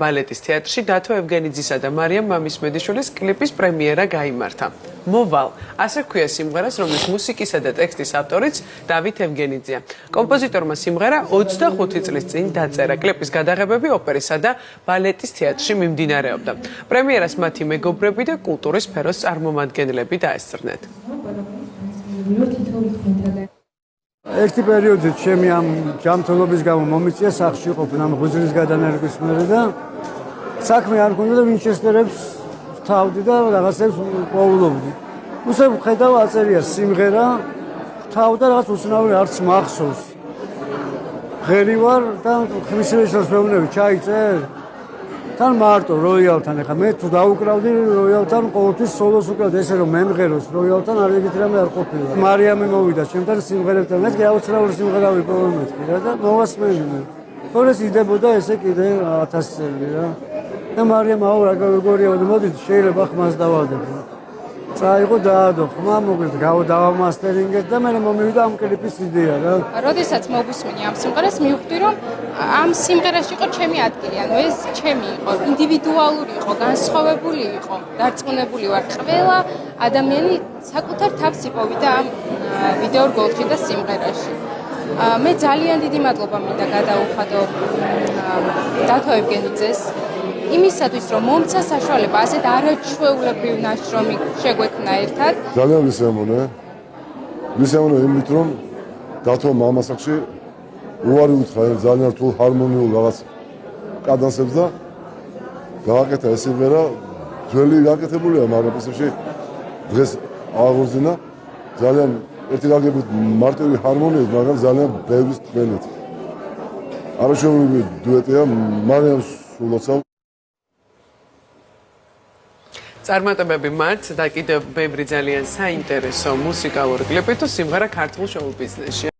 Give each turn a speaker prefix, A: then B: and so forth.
A: ბალეტის თეატრში დათო ევგენიძისა და მარიამ მამისმედიშვილის კლიპის პრემიერა გაიმართა. მოვალ, ასე ჰქვია სიმღერას, რომლის მუსიკისა და ტექსტის ავტორიც დავით ევგენიძეა. კომპოზიტორმა სიმღერა 25 წლის წინ დაწერა. კლიპის გადაღებები ოპერისა და ბალეტის თეატრში მიმდინარეობდა. პრემიერას მათი მეგობრები და კულტურის სფეროს წარმომადგენლები დაესწრნენ.
B: ერთი პერიოდით ჩემი ამ ჯანმრთელობის გამო მომიწია სახლში ყოფნა ამ ღვიძლის გადანერგვის მერე და საქმე არ მქონდა და ვინჩესტერებს ვთავდი და რაღაცებს პოულობდი. უსებ ხედავ აწერია სიმღერა, ვთავ და რაღაც უცნაური არც მახსოვს. ღერი ვარ და ხმისრეშს მეუბნები ჩაიწერ. თან მარტო როიალთან ახლა მე თუ დაუკრავდი როიალთან ყოველთვის სოლოს უკრავდი ესე რომ მემღეროს როიალთან არ ეგეთი რამე არ ყოფილა. მარიამი მოვიდა ჩემთან სიმღერებთან მეთქი აუცილებლად სიმღერა ვიპოვე მეთქი რა და მოვასმენი მე. თორეს იდებოდა ესე კიდე 1000 წელი რა. და მარიამ აუ როგორია მოდით შეიძლება ხმას დავადებ. წაიღო დაადო ხმა მოკლედ დავამასტერინგეთ და მე მომივიდა ამ კლიპის იდეა რა.
C: როდესაც მოვუსმინე ამ სიმღერას მივხვდი რომ ამ სიმღერაში იყო ჩემი ადგილი, ანუ ეს ჩემი იყო, ინდივიდუალური იყო, განსხვავებული იყო, დარწმუნებული ვარ, ყველა ადამიანი საკუთარ თავს იპოვიდა ამ ვიდეო რგოლში და სიმღერაში. მე ძალიან დიდი მადლობა მინდა გადაუხადო დათო ევგენიძეს იმისათვის რომ მომცა საშუალება ასეთ არაჩვეულებრივ ნაშრომი შეგვექმნა ერთად.
D: ძალიან ვისეამოვნე იმით რომ დათო მამასახში უარი უთხრა ძალიან რთულ ჰარმონიულ რაღაც კადანსებს და გააკეთა ეს სიმღერა ძველი გაკეთებულია, მაგრამ პრინციპში დღეს აღორძინა ძალიან ერთი გაგებით მარტივი ჰარმონიით, მაგრამ ძალიან ბევრი თქმენით. არაჩვეულებრივი დუეტია მარიამ სულოცავ.
A: წარმატებები მათ და კიდევ ბევრი ძალიან საინტერესო მუსიკალური კლიპი თუ სიმღერა ქართულ შოუ ბიზნესში.